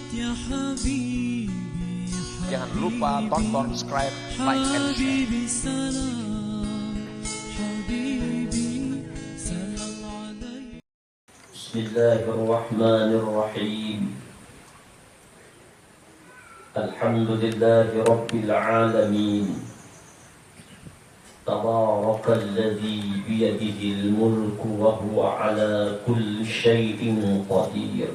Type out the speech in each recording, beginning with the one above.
Jangan lupa tonton, subscribe, like, and share. Bismillahirrahmanirrahim. Alhamdulillahi Rabbil Alamin. Tabarakalladzi biyadihil mulku wa huwa ala kulli syai'in qadir.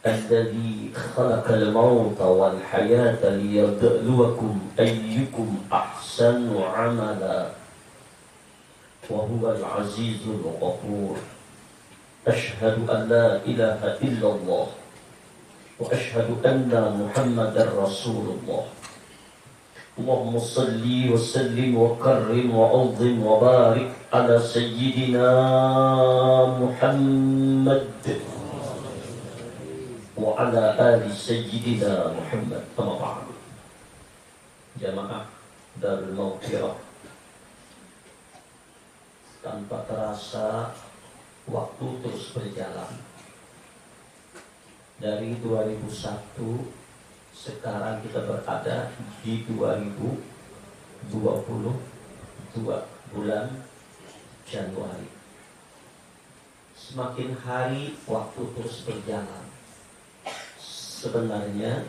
Alladzi khalaqal mauta wal hayata liyabluwakum ayyukum ahsanu amala. Wa huwal azizul ghafur. Ashhadu an la ilaha illallah wa ashhadu anna Muhammadar Rasulullah. Allahumma salli wa sallim wa karrim wa azim wa barik ala sayyidina Muhammad wa ala ali sayyidina Muhammad. Amma ba'du. Jamaah Darul Maghfirah, tanpa terasa waktu terus berjalan. Dari 2001 sekarang kita berada di 2022 bulan Januari. Semakin hari waktu terus berjalan. Sebenarnya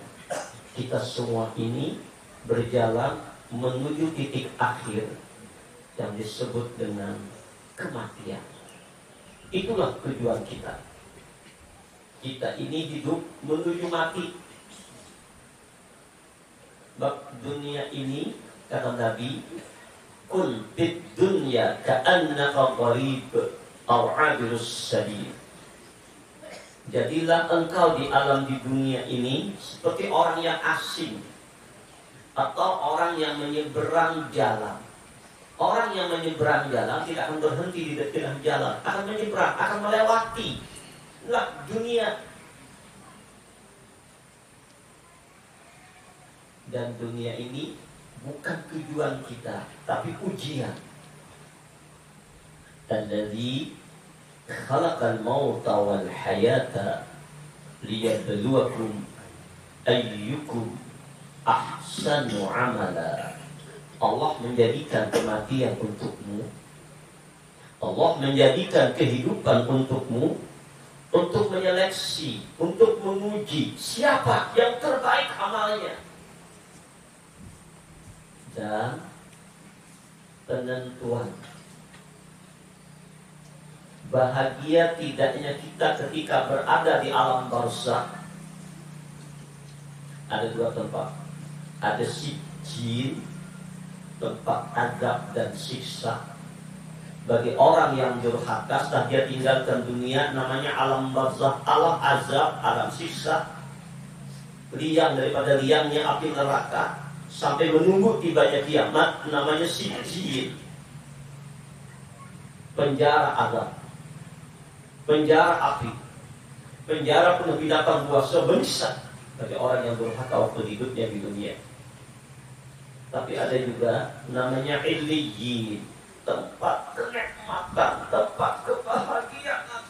kita semua ini berjalan menuju titik akhir yang disebut dengan kematian. Itulah tujuan kita. Kita ini hidup menuju mati. Bab dunia ini, kata Nabi, kun fid dunya ka'annaka gharib aw 'abirus sabil. Jadilah engkau di alam di dunia ini seperti orang yang asing atau orang yang menyeberang jalan. Orang yang menyeberang jalan tidak akan berhenti di tengah jalan, akan menyeberang, akan melewati dunia. Dan dunia ini bukan tujuan kita, tapi ujian. Alladzi khalaqal mauta wal hayata liyabluwakum ayyukum ahsanu amala. Allah menjadikan kematian untukmu. Allah menjadikan kehidupan untukmu untuk menyeleksi, untuk menguji siapa yang terbaik amalnya. Dan penentuan bahagia tidaknya kita ketika berada di alam barzakh ada dua tempat. Ada sijil, tempat azab dan siksa bagi orang yang durhaka setelah dia tinggalkan dunia, namanya alam barzakh, alam azab, alam siksa, liang daripada liangnya api neraka sampai menunggu tibanya kiamat, namanya sijil, penjara azab, penjara api, penjara penuh binatang buas sebisa bagi orang yang durhaka waktu hidupnya di dunia. Tapi ada juga namanya illiyin, tempat kenikmatan, tempat kebahagiaan.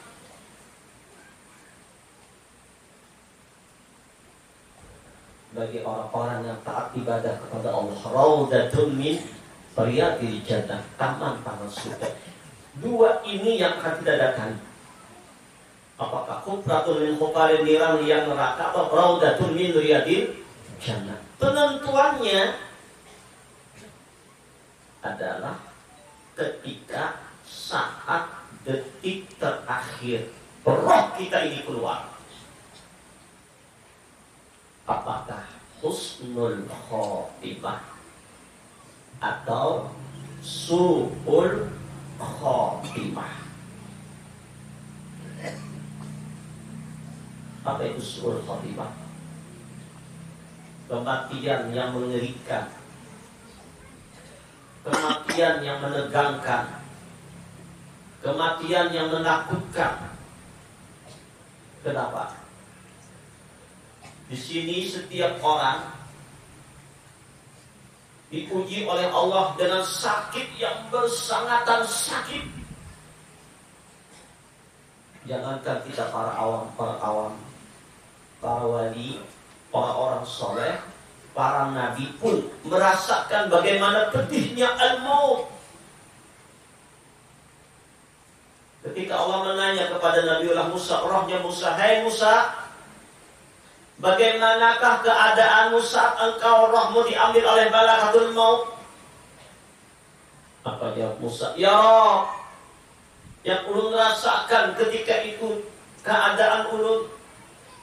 Bagi orang-orang yang taat ibadah kepada Allah, raudatun min riyadil jannah, taman-taman surga. Dua ini yang akan kita datang. Apakah khufratun min khufarin niran yang neraka atau raudatun min riyadil jannah? Penentuannya adalah ketika saat detik terakhir roh kita ini keluar. Apakah husnul khotimah atau su'ul khotimah? Apa itu su'ul khotimah? Kematian yang mengerikan, kematian yang menegangkan, kematian yang menakutkan. Kenapa? Di sini setiap orang diuji oleh Allah dengan sakit yang bersangatan sakit. Jangankan kita para awam, Nabi pun merasakan bagaimana pedihnya al-maut. Ketika Allah menanya kepada Nabiullah Musa, rohnya Musa, "Hai Musa, bagaimanakah keadaanmu saat engkau rohmu diambil oleh malakatul maut?" Apa jawab Musa? "Ya Roh, yang ulun rasakan ketika itu keadaan ulun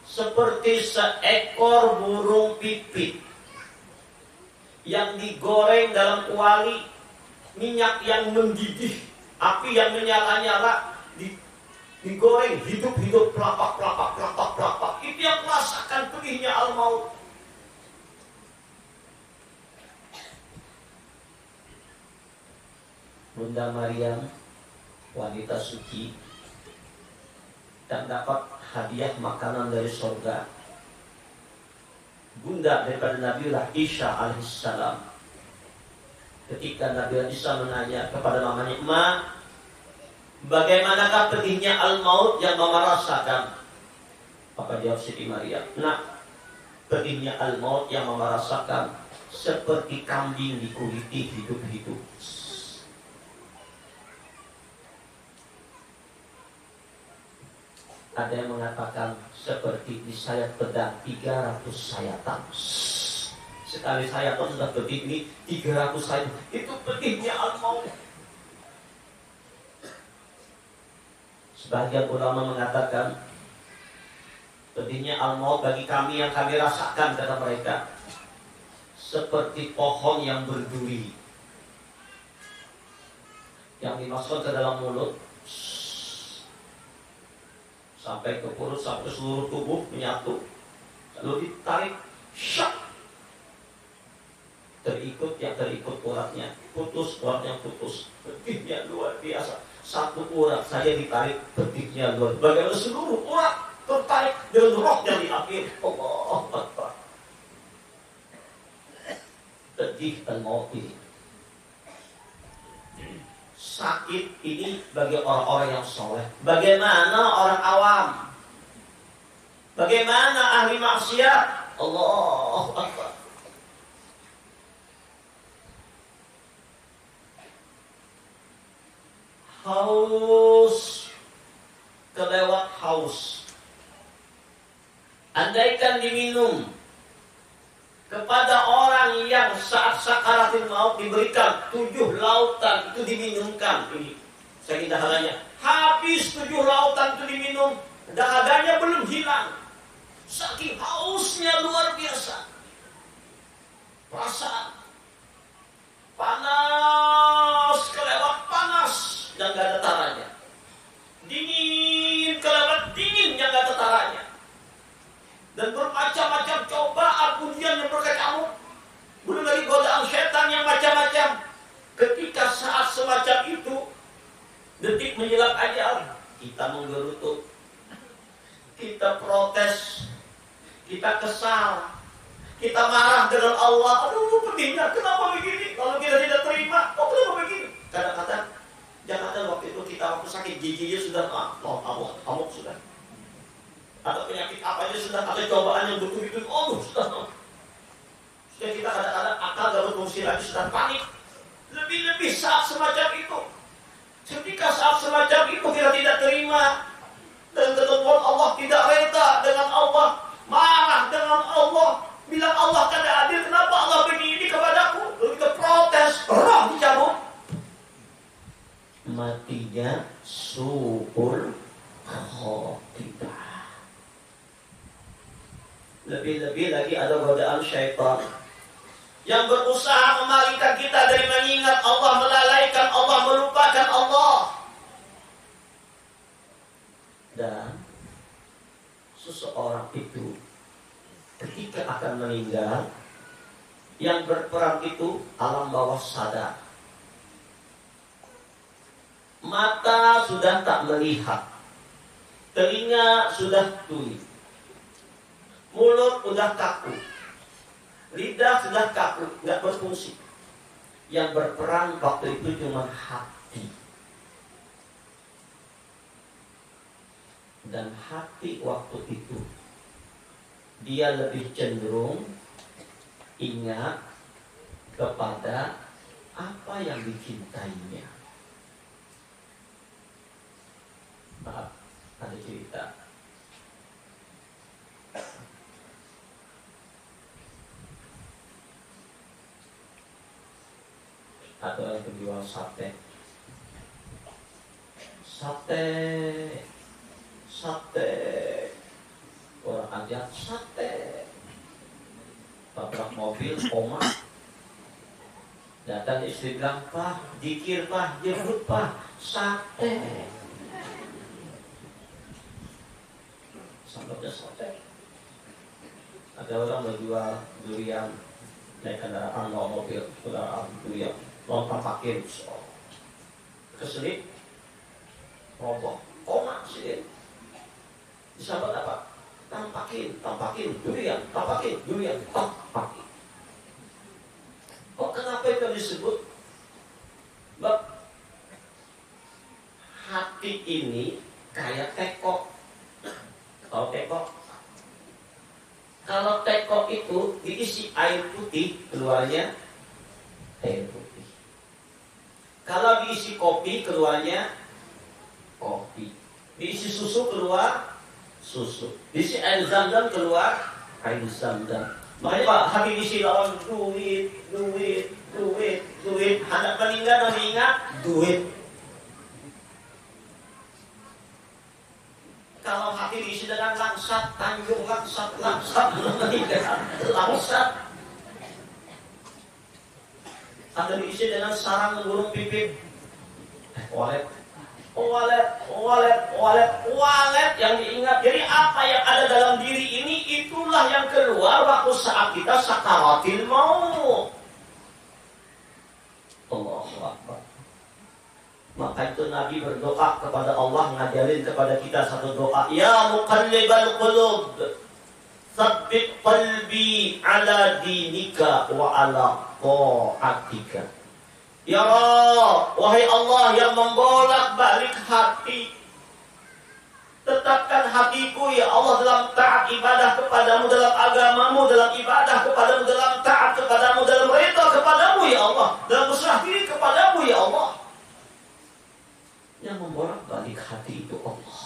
seperti seekor burung pipit yang digoreng dalam kuali minyak yang mendidih, api yang menyala-nyala, digoreng hidup-hidup, pelapak. Itu yang merasakan pedihnya al-maut." Bunda Maryam, wanita suci, dan dapat hadiah makanan dari surga. Bunda daripada Nabiullah Isa alaihissalam. Ketika Nabiullah Isa menanya kepada mamanya, "Ma, bagaimanakah pedihnya al-maut yang mama rasakan?" Apa jawab Siti Maryam? "Nah, pedihnya al-maut yang mama rasakan seperti kambing dikuliti hidup-hidup." Ada yang mengatakan seperti disayat pedang 300 sayatan. Sekali sayatan sudah pedih, ini 300 sayatan. Itu pedihnya al-maut. Sebagian ulama mengatakan pedihnya al-maut bagi kami yang kami rasakan, kata mereka, seperti pohon yang berduri yang dimasukkan ke dalam mulut sampai ke perut, sampai seluruh tubuh menyatu, lalu ditarik, syak, terikut uratnya, putus, uratnya putus, pedihnya luar biasa. Satu urat saja ditarik, pedihnya luar biasa. Bagaimana seluruh urat tertarik dengan roh yang diambil. Allah Akbar. Pedih al-maut ini. Sakit ini bagi orang-orang yang soleh. Bagaimana orang awam? Bagaimana ahli maksiat? Allah Akbar. Haus, kelewat haus. Andaikan diminum kepada orang yang saat sakaratul maut diberikan 7 lautan itu diminumkan, ini saya dahalannya habis 7 lautan itu diminum, dahaganya belum hilang, saking hausnya luar biasa, perasaan panas kelewat panas yang gak ada taranya, dingin kelewat dingin yang gak ada taranya, dan bermacam-macam cobaan ujian yang berkecamuk, belum lagi godaan setan yang macam-macam. Ketika saat semacam itu, detik menjelang ajal, kita menggerutu, kita protes, kita kesal, kita marah dengan Allah. Aduh, pedihnya, kenapa begini? Kalau kita tidak terima, kok kenapa begini? Kadang-kadang, jangan waktu itu kita waktu sakit giginya sudah amuk sudah. Atau penyakit apa aja sudah, ada cobaan yang betul-betul sudah kita kadang-kadang akal gak berfungsi lagi, sudah panik. Lebih-lebih saat semacam itu, ketika saat semacam itu kita tidak terima dan ketentuan Allah, tidak reda dengan Allah, marah dengan Allah, bilang Allah kada adil, kenapa Allah begini kepadaku, lalu kita protes, roh dicabut, matinya su'ul khotimah. Lebih-lebih lagi ada godaan syaitan yang berusaha memalingkan kita dari mengingat Allah, melalaikan Allah, melupakan Allah. Dan seseorang itu ketika akan meninggal, yang berperang itu alam bawah sadar. Mata sudah tak melihat, telinga sudah tuli, mulut sudah kaku, lidah sudah kaku, nggak berfungsi. Yang berperan waktu itu cuma hati. Dan hati waktu itu dia lebih cenderung ingat kepada apa yang dicintainya. Maaf, ada cerita. Ada yang penjual sate. Orang aja sate. Tabrak mobil, koma. Datang istri bilang, Pak, dikir Pak, jemput Pak, sate. Sampai sate. Ada orang menjual durian naik kendaraan bawa mobil, kendaraan durian, lontong pakai, keselip, roboh, koma sih. Disahabat apa? Tampakin durian, tampakin. Kok kenapa itu disebut? Bab hati ini kayak teko. Kalau teko itu diisi air putih, keluarnya air putih. Kalau diisi kopi, keluarnya kopi. Diisi susu, keluar susu. Diisi air zam-zam, keluar air zam-zam. Makanya Pak, hati diisi lawan duit. Hadap meninggal mengingat duit. Kalau hati diisi dengan langsat, tanjung langsat, langsat. Ada diisi dengan sarang burung pipit, walet yang diingat. Jadi apa yang ada dalam diri ini, itulah yang keluar waktu saat kita sakaratil maut. Allahu Akbar. Maka itu Nabi berdoa kepada Allah, ngajarin kepada kita satu doa. Ya muqallibal qulub, tsabbit qalbi ala dinika wa ala ta'atika. Ya Rabb, wahai Allah yang membolak-balik hati, tetapkan hatiku ya Allah dalam taat ibadah kepadamu, dalam agamamu, dalam ibadah kepadamu, dalam taat kepadamu, dalam rida kepadamu ya Allah, dalam berserah diri kepadamu ya Allah. Yang membolak-balik hati itu Allah.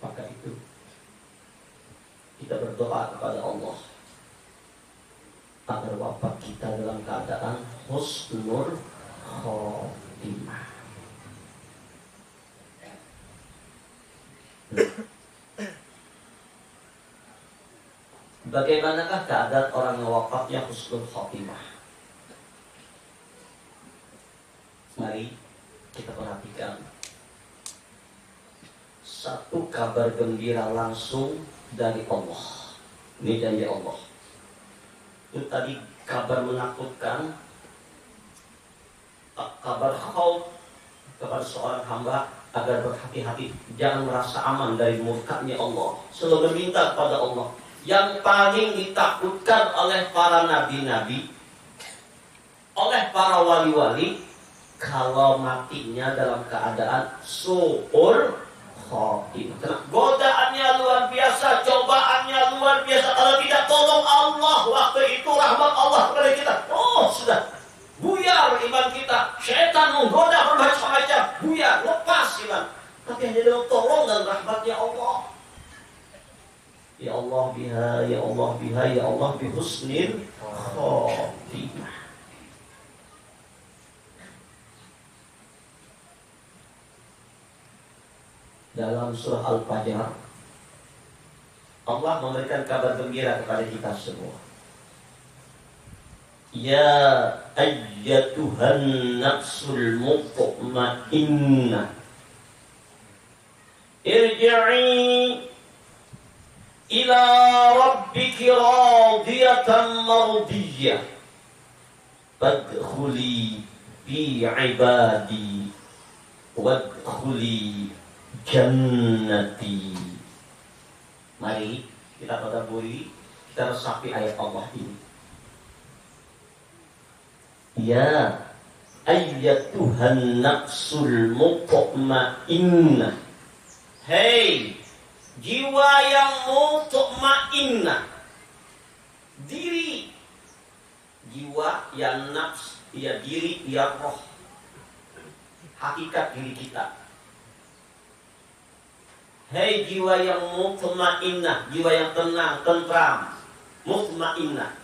Maka itu kita berdoa kepada Allah agar wafat kita dalam keadaan husnul khotimah. Bagaimanakah keadaan orang yang wafatnya husnul khotimah? Mari kita perhatikan satu kabar gembira langsung dari Allah. Ini janji Allah. Itu tadi kabar menakutkan, kabar khauf kepada seorang hamba agar berhati-hati, jangan merasa aman dari murkanya Allah. Selalu meminta kepada Allah. Yang paling ditakutkan oleh para nabi-nabi, oleh para wali-wali, kalau matinya dalam keadaan su'ul khotimah. Godaannya luar biasa, cobaannya luar biasa. Kalau tidak tolong Allah waktu itu, rahmat Allah kepada kita, oh sudah buyar iman kita. Syaitan menggoda bermacam-macam, buyar, lepas iman. Tapi hanya dengan tolong dan rahmatnya Allah. Ya Allah biha, ya Allah biha, ya Allah bihusnil khotimah. Dalam surah Al-Fajr, Allah memberikan kabar gembira kepada kita semua. Ya ayyatuhan nafsul mutmainnah, irji'i ila rabbiki radiyatan mardiyah, fadkhuli fi ibadi wadkhuli jannati. Mari kita tadabburi, kita resapi ayat Allah ini. Ya ayyatuhan nafsul mutmainnah, hei jiwa yang mutmainnah. diri, jiwa, ya nafs, ya diri, ya roh, hakikat diri kita. Hei jiwa yang mutmainnah, jiwa yang tenang, tentram, mutmainnah.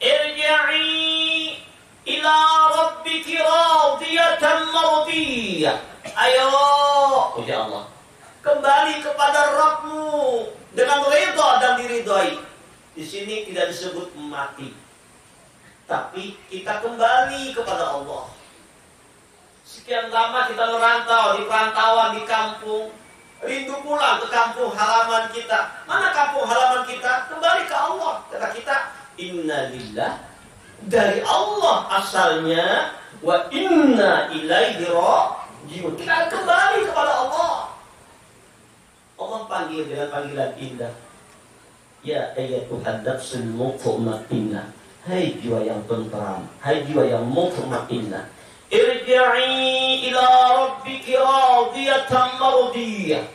Irji'i ila rabbiki radiyatan mardiyah. Ayo, ya Allah, kembali kepada Rabbmu dengan ridha dan diridhai. Di sini tidak disebut mati, tapi kita kembali kepada Allah. Sekian lama kita merantau di perantauan di kampung, rindu pulang ke kampung halaman kita. Mana kampung halaman kita? Kembali ke Allah. Kata kita, inna lillah, dari Allah asalnya, wa inna ilaihi raji'un. Kita kembali kepada Allah. Allah panggil dengan panggilan indah. Ya ayyatuhan nafsul mutmainnah. Hai jiwa yang tentram, hai jiwa yang mutmainnah. Irji'i ila rabbiki radiyatan mardiyah.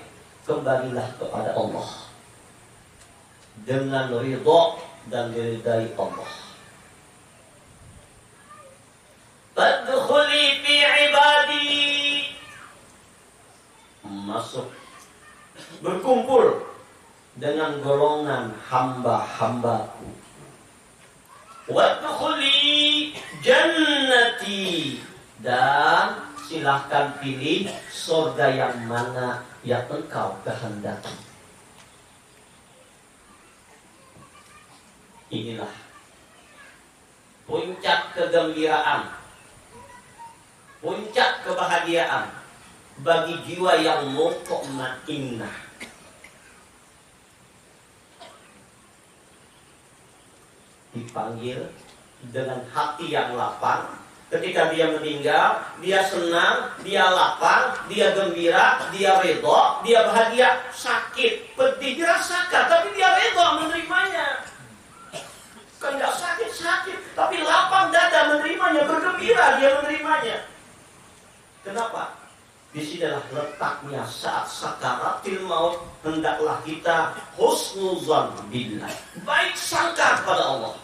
Kembalilah kepada Allah dengan ridha dan diridai Allah. Fadkhuli fi ibadi. Masuk, berkumpul dengan golongan hamba-hambaku. Wadkhuli jannati. Dan silahkan pilih surga yang mana yang engkau kehendaki. Inilah puncak kegembiraan, puncak kebahagiaan bagi jiwa yang mutmainnah. Dipanggil dengan hati yang lapang. Ketika dia meninggal, dia senang, dia lapang, dia gembira, dia ridha, dia bahagia. Sakit, pedih dirasakan, tapi dia ridha menerimanya. Kan nggak sakit, tapi lapang dada menerimanya, bergembira dia menerimanya. Kenapa? Disinilah letaknya saat sakaratil maut, hendaklah kita husnuzan billah, baik sangka kepada Allah.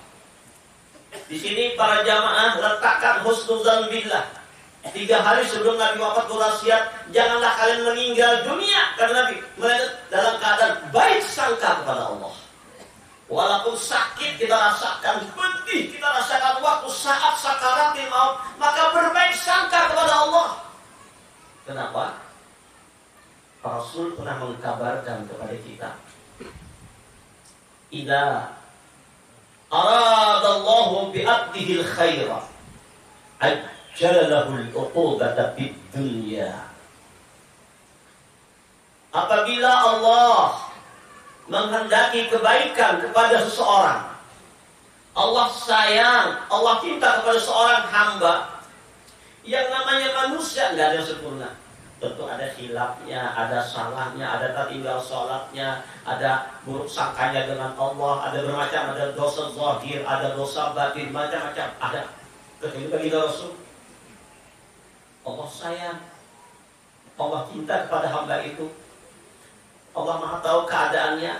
Di sini para jamaah letakkan husnuzan billah. 3 hari sebelum Nabi wafat berwasiat, janganlah kalian meninggal dunia karena Nabi dalam keadaan baik sangka kepada Allah. Walaupun sakit kita rasakan, pedih kita rasakan waktu saat sakaratil maut, maka berbaik sangka kepada Allah. Kenapa? Rasul pernah mengkabarkan kepada kita, idza aradallahu bi'abdihi al-khaira ajjala lahu al-uqubata fid dunya. Apabila Allah menghendaki kebaikan kepada seseorang, Allah sayang, Allah cinta kepada seorang hamba. Yang namanya manusia nggak ada yang sempurna. Tentu ada hilafnya, ada salahnya, ada tertinggal sholatnya, ada buruk sangkanya dengan Allah, ada bermacam, ada dosa zahir, ada dosa batin, macam-macam ada. Kecuali bagi Rasul, Allah sayang, Allah cinta kepada hamba itu, Allah maha tahu keadaannya,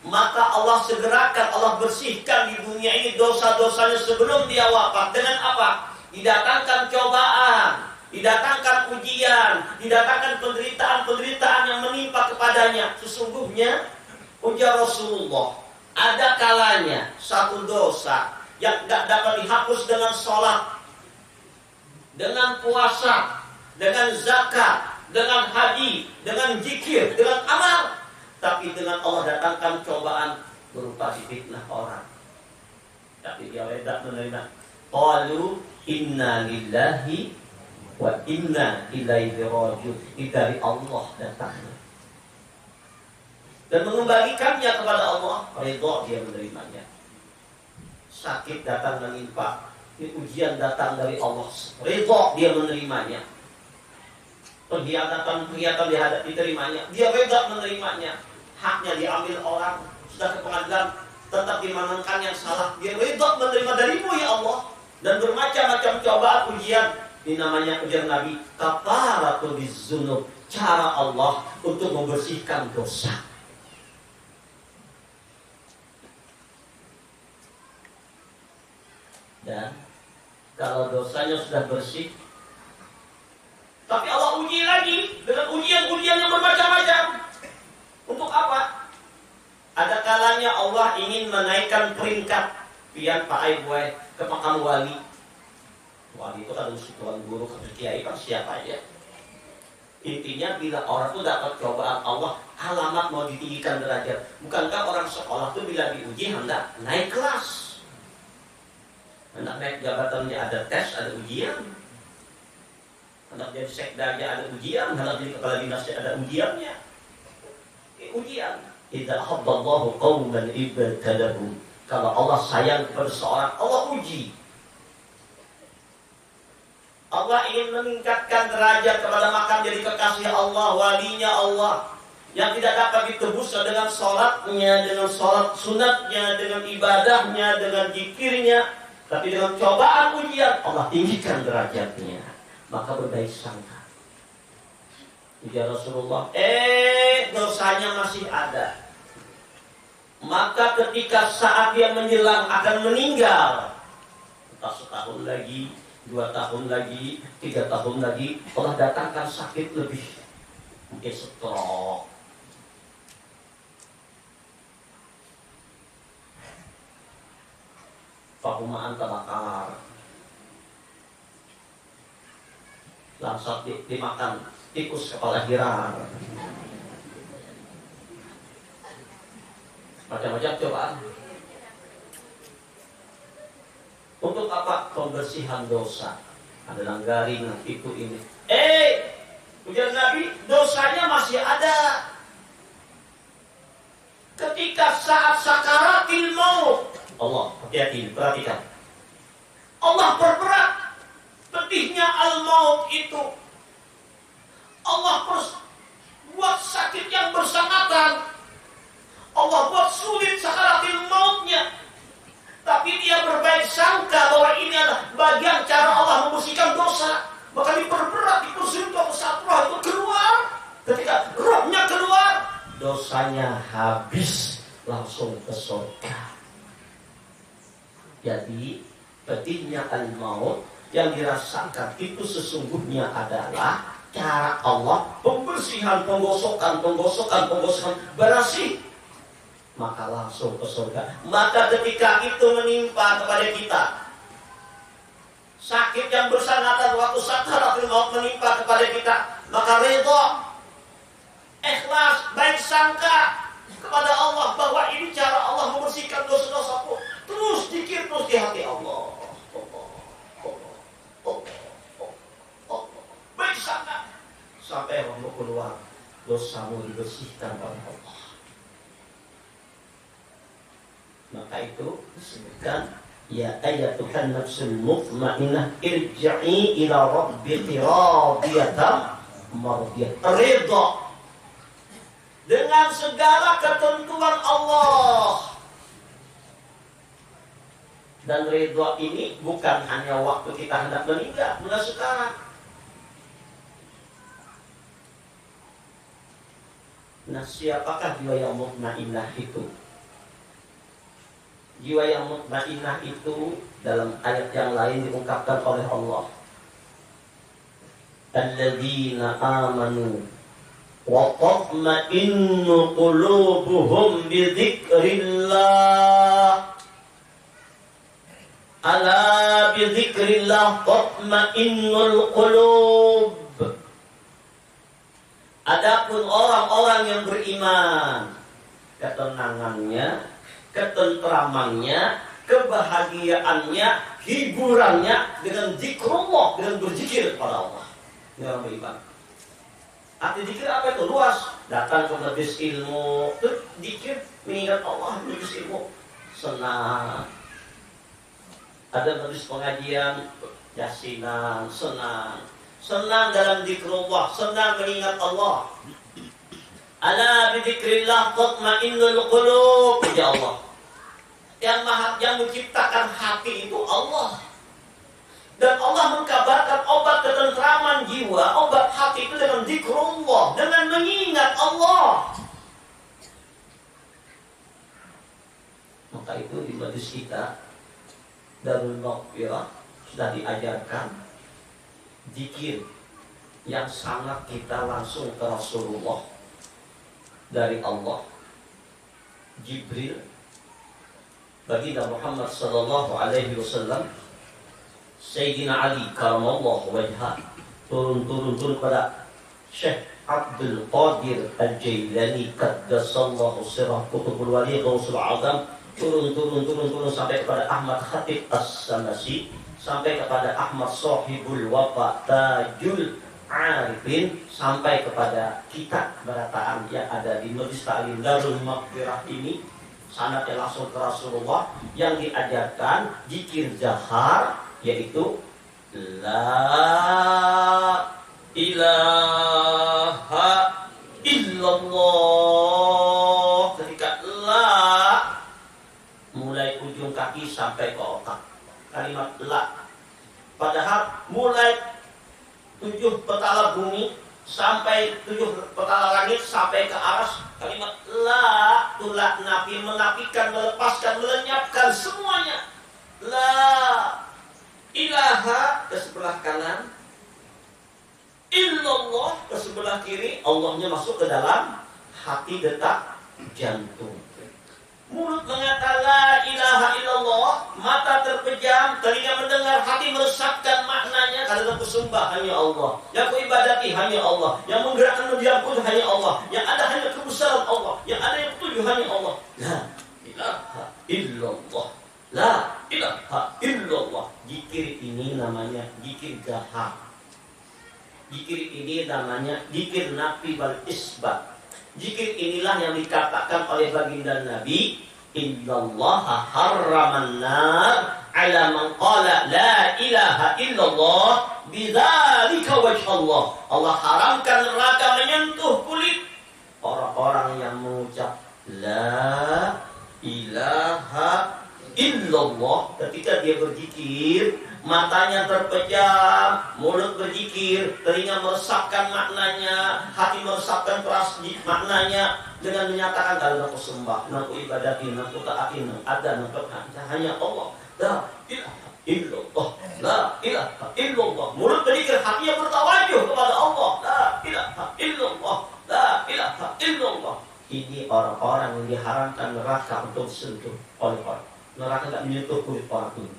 maka Allah segerakan, Allah bersihkan di dunia ini dosa-dosanya sebelum dia wafat. Dengan apa? Didatangkan cobaan, didatangkan ujian, didatangkan penderitaan-penderitaan yang menimpa kepadanya. Sesungguhnya, ujar Rasulullah, ada kalanya satu dosa yang tidak dapat dihapus dengan sholat, dengan puasa, dengan zakat, dengan haji, dengan zikir, dengan amal. Tapi dengan Allah datangkan cobaan berupa fitnah orang, tapi dia tidak menerima. Qalu inna lillahi wa inna ilaihi raji'un. Ini dari Allah datangnya dan mengembalikannya kepada Allah. Ridha dia menerimanya. Sakit datang menimpa, ujian datang dari Allah, ridha dia menerimanya. Pengkhianatan diterimanya, dia ridha menerimanya. Haknya diambil orang, sudah ke pengadilan, tetap dimenangkan yang salah, dia ridha menerima darimu ya Allah. Dan bermacam-macam cobaan ujian, ini namanya ujian Nabi, kafaratul bidzunub, cara Allah untuk membersihkan dosa. Dan kalau dosanya sudah bersih, tapi Allah uji lagi dengan ujian-ujian yang bermacam-macam. Untuk apa? Ada kalanya Allah ingin menaikkan peringkat pian Pak Aiboy ke makam wali. Wali itu kan mesti tuan guru, ke kiai kan siapa aja. Intinya bila orang itu dapat cobaan Allah, alamat mau ditinggikan derajat. Bukankah orang sekolah itu bila diuji hendak naik kelas? Hendak naik jabatannya ada tes, ada ujian. Hendak jadi sekda aja ada ujian, hendak jadi kepala dinasnya ada ujiannya. Ujian. Idza habballahu qauman ibtalahum. Kalau Allah sayang kepada seorang, Allah uji. Allah ingin meningkatkan derajat kepada makam jadi kekasih Allah, walinya Allah, yang tidak dapat ditebus dengan sholatnya, dengan sholat sunatnya, dengan ibadahnya, dengan zikirnya, tapi dengan cobaan ujian Allah tinggikan derajatnya. Maka berbaik sangka. Ya Rasulullah, dosanya masih ada. Maka ketika saat dia menjelang akan meninggal, entah setahun lagi, 2 tahun lagi, 3 tahun lagi, Allah datangkan sakit lebih, mungkin stroke, pakumaan terbakar, langsung dimakan tikus kepala hirang, macam-macam cobaan. Untuk apa? Pembersihan dosa. Ada langgaring itu ini. Ujar Nabi, dosanya masih ada. Ketika saat sakaratil maut, Allah, hati-hati, perhatikan. Allah perberat pedihnya al-maut itu. Allah buat sakit yang bersangatan. Allah buat sulit sakaratil mautnya. Tapi dia berbaik sangka bahwa ini adalah bagian cara Allah membersihkan dosa. Maka diperberat, dipersulit saat roh itu keluar. Ketika rohnya keluar, dosanya habis, langsung ke surga. Jadi pedihnya al-maut yang dirasakan itu sesungguhnya adalah cara Allah pembersihan, penggosokan bersih, maka langsung ke surga. Maka ketika itu menimpa kepada kita, sakit yang bersangatan waktu sakaratul maut menimpa kepada kita, maka ridha, ikhlas, baik sangka kepada Allah bahwa ini cara Allah membersihkan dosa-dosaku. Terus dikir terus di hati Allah. Baik sangka sampai rohmu keluar, dosamu dibersihkan oleh Allah. Maka itu disebutkan, ya ayyatuhan nafsul mutmainnah irji'i ila rabbiki radiyatan mardiyah. Ridha dengan segala ketentuan Allah. Dan ridha ini bukan hanya waktu kita hendak meninggal, bukan sekarang. Nah, siapakah jiwa yang mutmainnah itu? Jiwa yang mutmainnah itu dalam ayat yang lain diungkapkan oleh Allah. Alladzina amanu wa tatma'innu qulubuhum bi dzikrillah. Ala bi dzikrillah tatma'innul qulub. Adapun orang-orang yang beriman, ketenangannya, ketentramannya, kebahagiaannya, hiburannya dengan zikrullah, dengan berzikir kepada Allah. Ini orang beriman. Arti zikir apa itu? Luas. Datang ke majelis ilmu, terus zikir mengingat Allah, majelis ilmu, senang. Ada majelis pengajian, yasinan, senang. Senang dalam zikrullah, senang mengingat Allah. Ala bi dzikrillah tatma'innul qulub. Ya Allah. Yang menciptakan hati itu Allah. Dan Allah mengkabarkan obat ketentraman jiwa, obat hati itu dengan zikrullah, dengan mengingat Allah. Maka itu di majelis kita Darul Maghfirah sudah diajarkan zikir yang sangat kita langsung ke Rasulullah dari Allah, Jibril, baginda Muhammad sallallahu alaihi wasallam, Sayyidina Ali karamallahu wajhah, turun pada Syekh Abdul Qadir Al-Jailani qaddasallahu sirrah Qutbul Wali Ghausul Azam, turun sampai kepada Ahmad Khatib As-Samasi, sampai kepada Ahmad Sahibul Wafa Tajul Arifin, sampai kepada kita berataan yang ada di Majlis Ta'lim Darul Maghfirah ini. Sanadnya langsung ke Rasulullah yang diajarkan zikir jahar, yaitu la ilaha illallah. Ketika la mulai ujung kaki sampai ke otak, kalimat la. Padahal mulai 7 petala bumi sampai 7 petala langit sampai ke aras, kalimat la, tulak nafi, menafikan, melepaskan, melenyapkan semuanya. La ilaha ke sebelah kanan, illallah ke sebelah kiri, Allahnya masuk ke dalam hati, detak jantung. Mulut mengatakan la ilaha illallah, mata terpejam, telinga mendengar, hati meresapkan maknanya. Karena kusembah hanya Allah, yang kuibadati hanya Allah, yang menggerakkan mendiam pun hanya Allah, yang ada hanya kebesaran Allah, yang ada yang petunjuk hanya Allah. La ilaha illallah, la ilaha illallah. Zikir ini namanya zikir jahar. Zikir ini namanya zikir nafi wal isbat. Zikir inilah yang dikatakan oleh baginda Nabi, innallaha harraman nar ala man qala la ilaha illallah bidzalika wajhallah. Allah haramkan neraka menyentuh kulit orang-orang yang mengucap la ilaha illallah ketika dia berzikir. Matanya terpejam, mulut berzikir, telinga meresapkan maknanya, hati meresapkan keras maknanya dengan menyatakan kalau aku sembah, aku ibadati, aku taati, ada, hanya Allah. La ilaha illallah, la ilaha illallah. Mulut berzikir, hatinya bertawajuh kepada Allah. La ilaha illallah, la ilaha illallah. Ini orang-orang yang diharamkan neraka untuk disentuh oleh orang. Neraka tidak menyentuh kulit orang ini.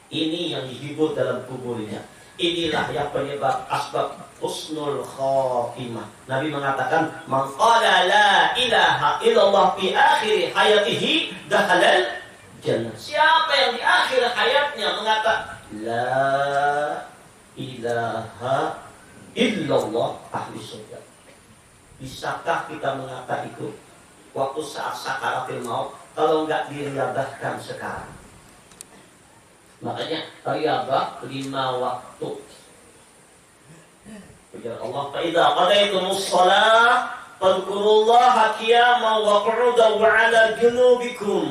Ini yang dihibur dalam kuburnya. Inilah yang penyebab asbab husnul khatimah. Nabi mengatakan, man qala la ilaha illallah fi akhir hayatihi dakhalal jannah. Siapa yang di akhir hayatnya mengatakan la ilaha illallah, ahli surga. Bisakah kita mengatakan itu waktu saat sakaratul maut kalau enggak diriyadahkan sekarang? Makanya riyadah 5 waktu. Ujar Allah, fa idza qadaytumus shalah fadhkurullaha qiyaman wa qu'udan wa 'ala junubikum.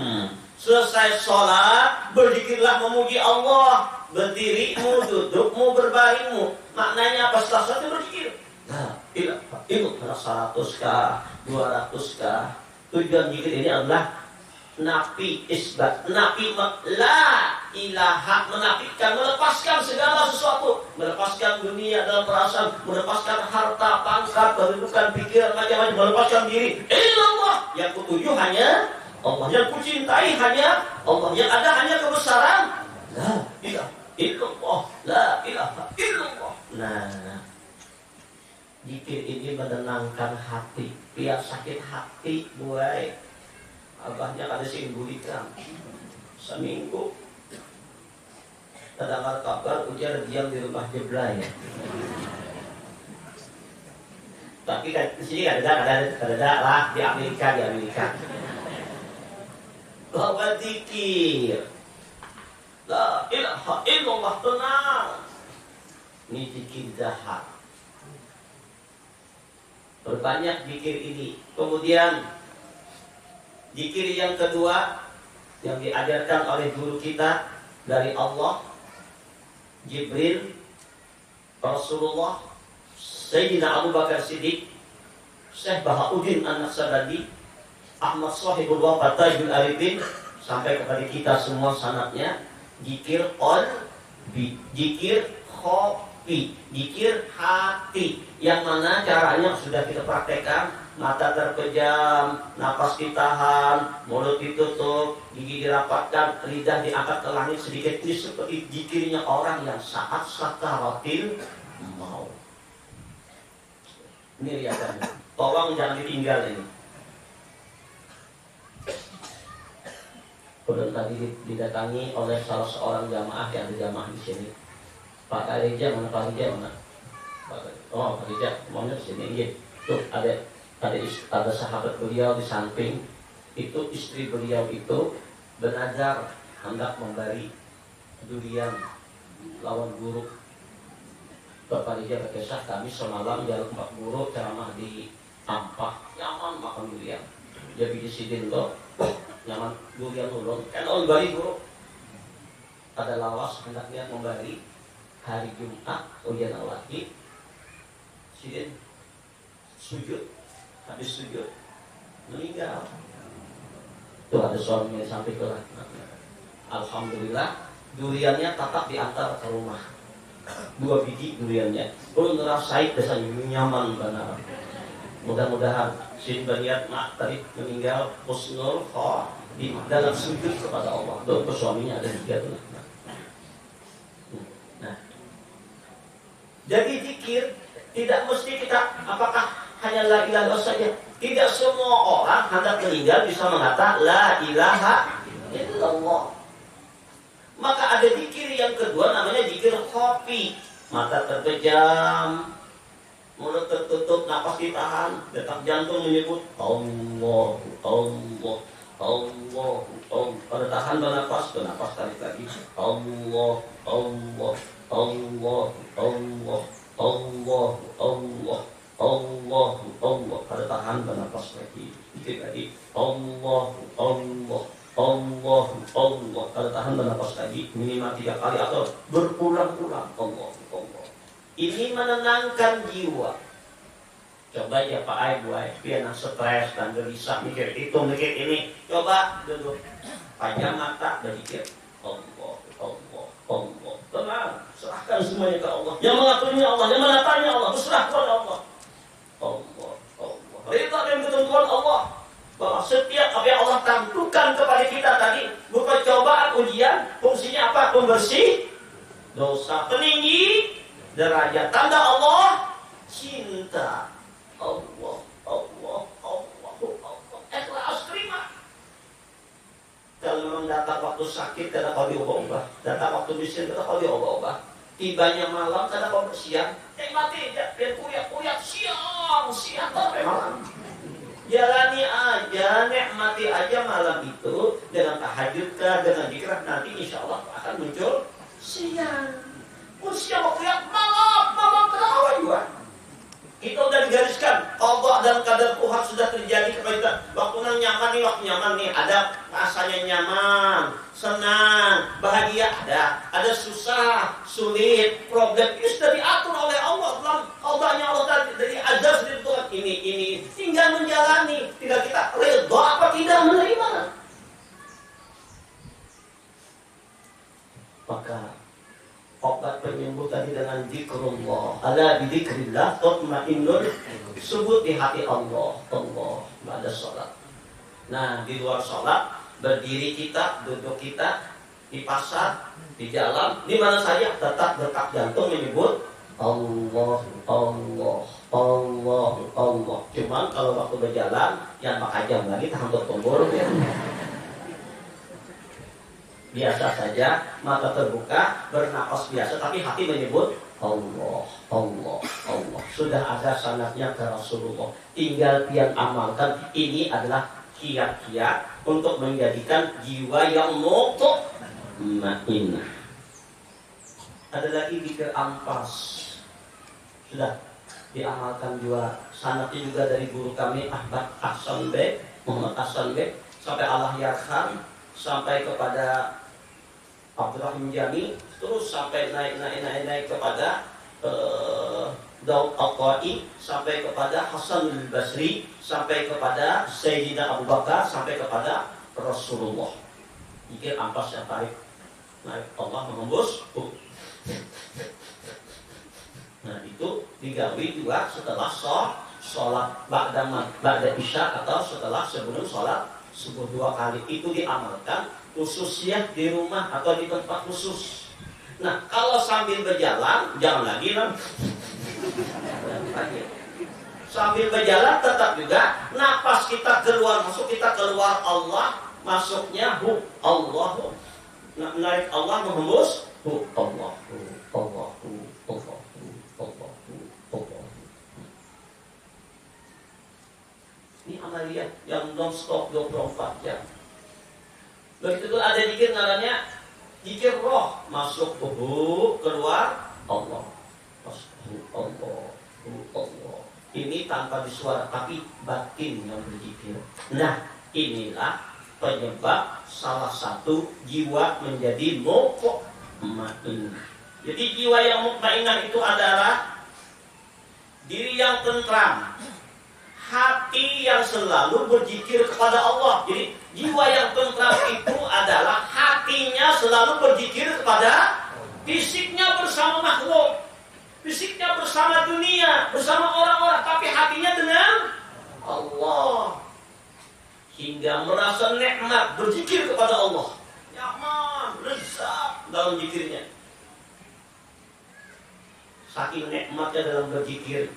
Selesai salat, berzikirlah memuji Allah, berdirimu, dudukmu, berbaringmu. Maknanya apa setelah salat berzikir? La ilaha illallah 100kah, 200kah. Tujuan zikir ini adalah nafi isbat, nafi la ilaha, menafikan, melepaskan segala sesuatu, melepaskan dunia dalam perasaan, melepaskan harta, pangkat, kedudukan, pikiran, macam-macam, melepaskan diri. Illallah, yang kutuju hanya Allah, yang kucintai hanya Allah, yang ada hanya kebesaran. La ilaha illallah, la ilaha illallah. Nah, zikir ini menenangkan hati. Biar sakit hati, buai. Abahnya kada simbulikan seminggu. Terdengar kabar ujar diam di rumah Jeblay. Tapi kan di sini ada lah di Amerika. Bahwa zikir la ilaha illallah, tenang. Ini zikir jahar. Berbanyak zikir ini. Kemudian zikir yang kedua yang diajarkan oleh guru kita dari Allah, Jibril, Rasulullah, Sayyidina Abu Bakar Siddiq, Syekh Bahauddin An-Naqsabandi, Ahmad Sahibul Wafa Tajul Arifin, sampai kepada kita semua sanadnya. Zikir qalbi, zikir khofi, zikir hati. Yang mana caranya sudah kita praktekkan. Mata terpejam, napas ditahan, mulut ditutup, gigi dirapatkan, lidah diangkat ke langit sedikit. Ini seperti zikirnya orang yang saat sakaratil maut. Ini riasannya. Tolong jangan ditinggal ini. Kemudian tadi didatangi oleh salah seorang jamaah yang ada jamaah di sini. Pak Rija mana? Pak Rija mana? Oh, Pak Rija maunya di sini. Iya. Tuh ada sahabat beliau di samping. Itu istri beliau itu bernazar hendak memberi durian lawan guru. Bapak Rija berkisah kami semalam jalan Pak Guru ceramah di Ampah, nyaman makan durian. Dia bikin loh. Nyaman durian ulun kan on bari guru ada lawas hendaknya memberi hari Jumat ujian lagi sidin sujud habis sujud meninggal tuh ada suaminya sampai ke alhamdulillah duriannya tetap diantar ke rumah 2 biji duriannya ulun ngerasain desanya nyaman benar. Mudah-mudahan sin baniat mak tadi meninggal husnul di dalam sujud kepada Allah. Doa suaminya ada 3 tuh. Nah, jadi zikir tidak mesti kita apakah hanya la ilaha illallah saja. Tidak semua orang hendak meninggal bisa mengatakan la ilaha illallah. Maka ada zikir yang kedua namanya zikir khafi. Mata terpejam, mulut tertutup, napas ditahan, detak jantung menyebut Allah, Allah, Allah, Allah. Pada tahan bernapas tarik lagi. Allah, Allah, Allah, Allah, Allah, Allah, Allah, Allah. Pada tahan bernapas lagi. Dikit lagi. Allah, Allah, Allah, Allah. Pada tahan bernapas lagi. Minimal 3 kali atau berulang-ulang. Allah, Allah. Ini menenangkan jiwa. Coba ya Pak Ai, Bu Ai, biar stres dan gelisah mikir itu, mikir ini. Coba duduk, pajang mata, berpikir Allah, Allah, Allah. Tenang, serahkan semuanya ke Allah. Yang mengaturnya Allah, yang menatanya Allah, berserah kepada Allah. Allah, Allah. Rita dan ketentuan Allah. Bahwa setiap apa yang Allah tentukan kepada kita tadi, bukan cobaan ujian, fungsinya apa? Pembersih dosa, peninggi derajat. Tanda Allah cinta. Allah, Allah, Allah, Allah. Ikhlas terima. Kalau memang datang waktu sakit, kada kau diubah-ubah. Datang waktu miskin, kada kau diubah-ubah. Tibanya malam, kada kau bersiang. Mati, biar kuyak-kuyak siang sampai malam. Jalani aja, nikmati aja malam itu dengan tahajud, dengan zikir. Nanti insya Allah akan muncul siang. Siang waktu yang malam ketawa juga. Itu udah digariskan. Allah dan kadar Tuhan sudah terjadi kepada kita. Waktu nyaman nih, ada rasanya nyaman, senang, bahagia ada susah, sulit, problem. Ini sudah diatur oleh Allah. Allahnya Allah dari azab dari Tuhan ini. Tinggal menjalani. Tinggal kita redha apa tidak menerima. Maka obat penyembuh tadi dengan zikrullah. Ala bidzikrillah tatma'innul. Sebut di hati Allah. Allah pada sholat. Nah, di luar sholat, berdiri kita, duduk kita, di pasar, di jalan, di mana saja tetap detak jantung menyebut Allah, Allah, Allah, Allah. Cuman kalau waktu berjalan, yang 4 jam lagi tahan bertumbur. Biasa saja, mata terbuka, bernapas biasa, tapi hati menyebut Allah, Allah, Allah. Sudah ada sanadnya ke Rasulullah. Tinggal pian amalkan. Ini adalah kiat-kiat untuk menjadikan jiwa yang mutmainnah. Ada lagi zikir ampas. Sudah diamalkan juga. Sanadnya juga dari guru kami Ahmad Ahsan Bek, Muhammad Ahsan Bek, sampai Allah Yarham, sampai kepada Abdurrahim Jami, terus sampai naik kepada Daud Al-Qa'i, sampai kepada Hasan al-Basri, sampai kepada Sayyidina Abu Bakar, sampai kepada Rasulullah. Zikir ampas yang tarik naik Allah menghembus. Nah itu digawi juga setelah sholat ba'da isya atau setelah sebelum sholat subuh 2 kali. Itu diamalkan khususnya di rumah atau di tempat khusus. Nah kalau sambil berjalan jangan lagi sambil berjalan tetap juga napas kita keluar masuk, kita keluar Allah, masuknya Allah, naik Allah menghembus Allah. Ini amaliyah yang non-stop 24 jam. Begitu ada zikir namanya zikir roh, masuk keluar Allah. Allah. Ini tanpa disuara tapi batin yang berzikir. Nah, inilah penyebab salah satu jiwa menjadi mutmainnah. Jadi jiwa yang mutmainnah itu adalah diri yang tentram, hati yang selalu berzikir kepada Allah. Jadi jiwa yang tentram itu adalah hatinya selalu berzikir kepada, fisiknya bersama makhluk, fisiknya bersama dunia, bersama orang-orang, tapi hatinya dengan Allah. Hingga merasa nikmat berzikir kepada Allah. Nyaman, lezat dalam zikirnya. Saking nikmatnya dalam berzikir,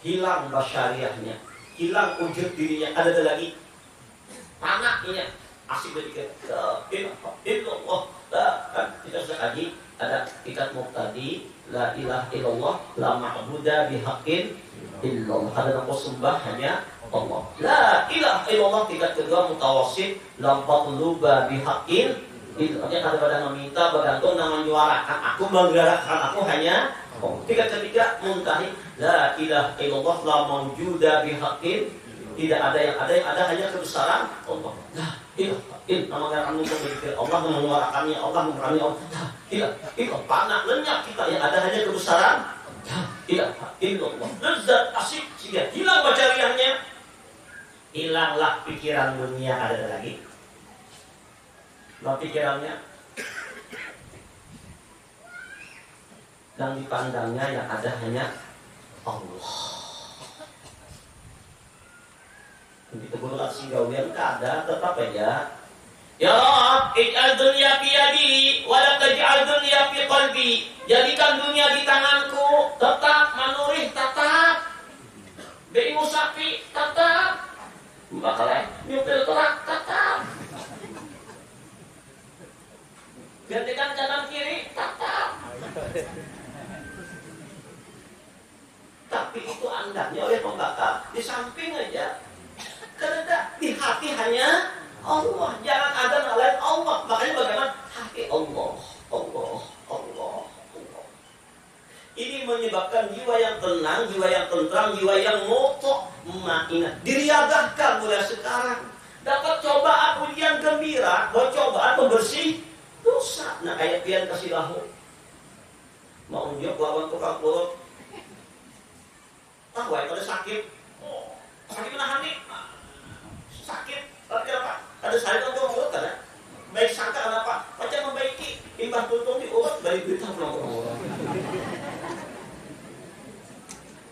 hilang basyariahnya, hilang wujud dirinya, ada lagi panaknya, asik berzikir. La ilaha illallah. Kan kita sudah kaji, ada ikat muqtadi, la ilaha illallah, la ma'budu bihaqqin illallah. Ada nama sembah hanya Allah. La ilaha illallah tingkat kedua mutawassit, la maqluba bihaqqin. Itu artinya kadang-kadang meminta bergantung dengan menyuarakan aku, menggerakkan aku hanya Allah. Tingkat ketiga muntahi, la ilaha illallah la mawjuda bihaqqin. Tidak ada yang ada hanya kebesaran Allah. La ilaha illallah menggerakkan untuk berzikir Allah, menyuarakannya Allah, mengerami Allah. La ilaha panak lenyap kita, yang ada hanya kebesaran. La ilaha illallah. Lezat asik sehingga hilang bacariahnya, hilanglah pikiran dunia ada lagi. Pikirannya dan dipandangnya yang ada hanya Allah. Begitu berulang singgaunya tak ada, tetap aja. Ya Rabb, ij'al dunya fi yadi wa la taj'al dunya fi qalbi. Jadikan dunia di tanganku, tetap manurih, tetap bi musafi, tetap bakal nyupil terak, tetap gantikan kanan kiri, tetap. Tapi itu andanya oleh pembakar di samping aja. Karena di hati hanya Allah, jangan ada lain Allah. Makanya bagaimana hati Allah. Ini menyebabkan jiwa yang tenang, jiwa yang tentram, jiwa yang mutmainnah diriagahkan mulai sekarang. Dapat cobaan ujian gembira, buat cobaan pembersih dosa. Nah kayak pian kasih lahu mau unjuk lawan tukang urut, tahu ya pada sakit, sakit menahan nih, sakit, tapi apa? Ada sakit untuk urut kan ya? Baik sangka kenapa? Macam membaiki, imbah tuntung di urut dari berita pulang.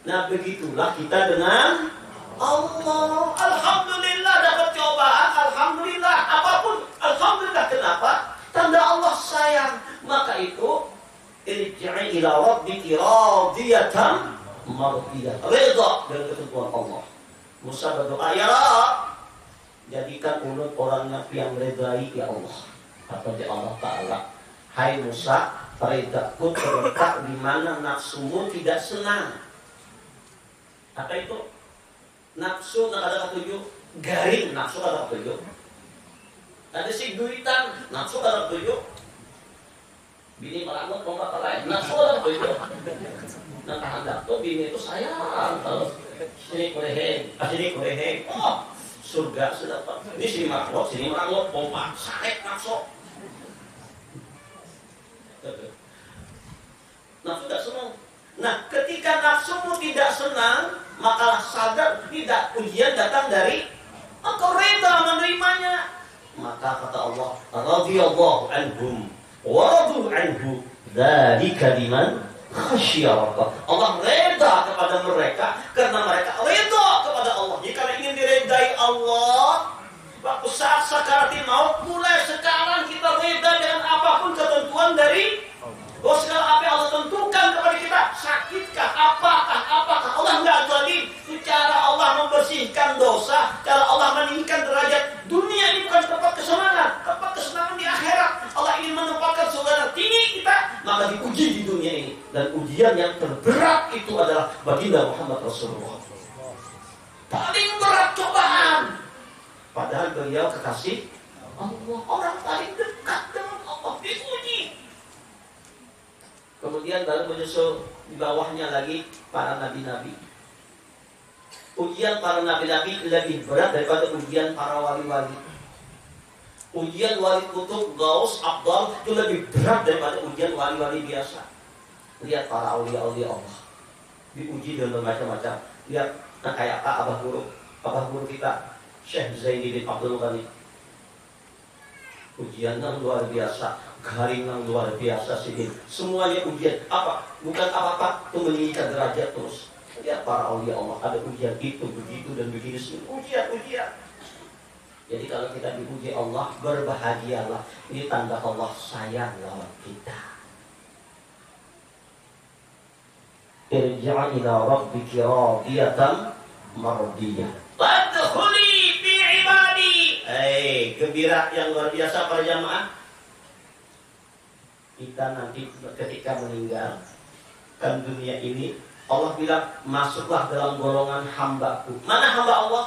Nah begitulah kita dengan Allah. Alhamdulillah dapat cobaan, alhamdulillah apapun, alhamdulillah. Kenapa? Tanda Allah sayang. Maka itu irji'i ila rabbiki radiyatan mardiyah, ridha dengan ketentuan Allah. Musa berdoa, ya Rabb, jadikan mulut orangnya yang redai ya Allah. Kata Allah Ta'ala, hai Musa, redaku terletak di mana nafsumu tidak senang. Apa itu? Nafsu ada ketujuh, garing nafsu ada ketujuh. Ada si duitan, nafsu ada ketujuh. Bini merangut mau lain, nafsu ada ketujuh. Nah hendak tuh bini itu sayang kalau sini kureheng. Oh surga sudah pak. Ini sini merangut, pompa, sakit nafsu. Nafsu tidak senang. Nah ketika nafsumu tidak senang, makalah sadar tidak ujian datang dari engkau reda menerimanya. Maka maka kata Allah, radhiyallahu anhum wa radu anhu, dzalika liman khasyya rabbah. Allah reda kepada mereka karena mereka reda kepada Allah. Jika ingin diredai Allah, waktu saat sakaratil maut, mulai sekarang kita reda dengan apapun ketentuan dari bahwa segala apa yang Allah tentukan kepada kita. Sakitkah? Apakah Allah nggak zalim? Cara Allah membersihkan dosa, cara Allah meninggikan derajat. Dunia ini bukan tempat kesenangan, tempat kesenangan di akhirat. Allah ingin menempatkan saudara tinggi kita, maka diuji di dunia ini. Dan ujian yang terberat itu adalah baginda Muhammad Rasulullah. Paling berat cobaan. Padahal beliau kekasih Allah, orang paling dekat dengan Allah, diuji. Kemudian baru menyusul di bawahnya lagi para nabi-nabi. Ujian para nabi-nabi lebih berat daripada ujian para wali-wali. Ujian wali kutub, gaus, abdal itu lebih berat daripada ujian wali-wali biasa. Lihat para aulia-aulia Allah diuji dengan macam-macam. Lihat kayak abah guru kita Syekh Zaini bin Abdul Ghani. Ujian yang luar biasa, garing yang luar biasa sih. Semuanya ujian. Apa? Bukan apa-apa, itu meninggikan derajat terus. Lihat para aulia Allah, ada ujian itu, begitu dan begini semua. Ujian. Jadi kalau kita diuji Allah, berbahagialah. Ini tanda Allah sayang lawan kita. Irja' ila rabbiki radiyatan mardiyah. Wadkhuli fi ibadi. Gembira yang luar biasa para jamaah. Kita nanti ketika meninggalkan dunia ini, Allah bilang, masuklah dalam golongan hambaku. Mana hamba Allah?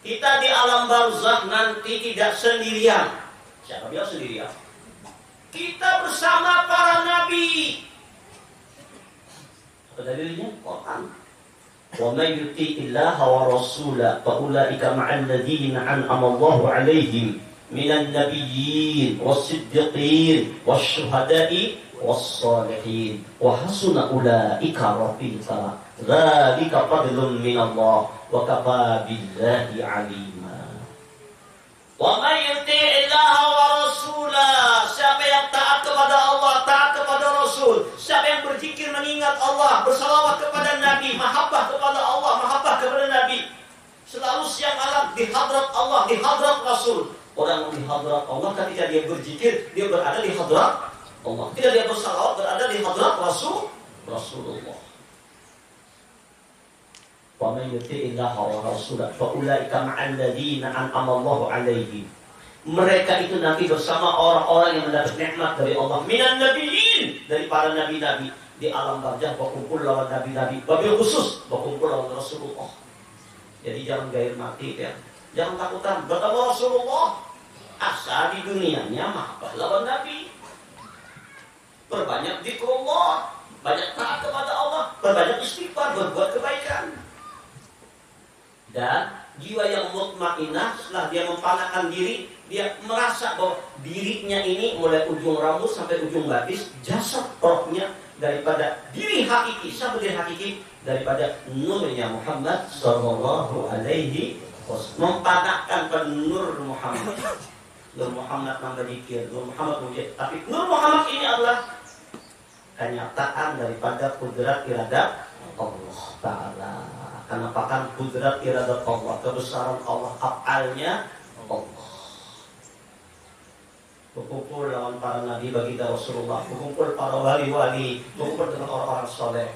Kita di alam barzakh nanti tidak sendirian. Siapa bilang sendirian? Kita bersama para nabi. Apa dalilnya? Quran. Wa may yuti'illaha wa rasulahu fa ulaika ma'al ladzina an'ama Allahu 'alaihim minan nabiyyin was-siddiqin wasyuhada'i was-salihin wa hasuna ulaika rafiqa. Dzalika fadlun minallah wa kafa billahi 'alima. Wa may yuti'illaha wa rasulahu, siapa yang taat kepada Allah, taat kepada Rasul, siapa yang berzikir mengingat Allah, bersalawat kepada Nabi, mahabbah kepada Allah, mahabbah kepada Nabi, selalu siang malam di hadrat Allah, di hadrat Rasul. Orang di hadrat Allah ketika dia berzikir, dia berada di hadrat Allah. Ketika dia bersalawat, berada di hadrat Rasulullah. Wa man yuti'illaha wa rasulahu fa ulaika ma'al ladzina an'ama Allahu 'alaihim. Mereka itu nanti bersama orang-orang yang mendapat nikmat dari Allah, minan nabiyyin, dari para nabi-nabi. Di alam barzakh berkumpul lawan nabi-nabi, wabil khusus berkumpul lawan Rasulullah. Jadi jangan gair mati ya. Jangan takutan bertemu Rasulullah. Asa di dunianya mahabbah lawan nabi. Perbanyak zikrullah, banyak taat kepada Allah, perbanyak istighfar, berbuat kebaikan. Dan jiwa yang mutmainnah setelah dia mempanakan diri, dia merasa bahwa dirinya ini mulai ujung rambut sampai ujung batis, jasad rohnya daripada diri hakiki, sampai diri hakiki daripada nurnya Muhammad sallallahu alaihi wasallam. Mempanakkan pada nur Muhammad. Nur Muhammad nambah dikir, Nur Muhammad wujud. Tapi Nur Muhammad ini adalah kenyataan daripada kudrat iradat Allah Ta'ala. Karena pakan kudrat iradat Allah, kebesaran Allah, af'alnya Allah. Berkumpul lawan para nabi baginda Rasulullah, berkumpul para wali-wali, berkumpul dengan orang-orang soleh.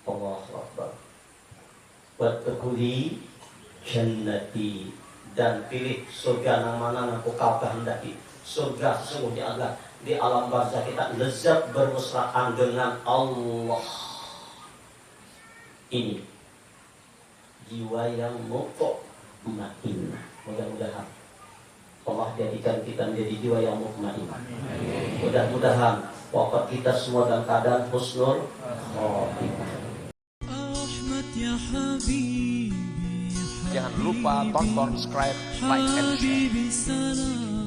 Allahu Akbar. Wadkhuli jannati, dan pilih surga yang mana yang kau kehendaki. Surga sesungguhnya adalah di alam barzakh kita lezat bermesraan dengan Allah. Ini jiwa yang mutmainnah. Mudah-mudahan Allah jadikan kita menjadi jiwa yang mutmainnah. Mudah-mudahan wafat kita semua dalam keadaan husnul khotimah. Jangan lupa tonton, subscribe, like, and share.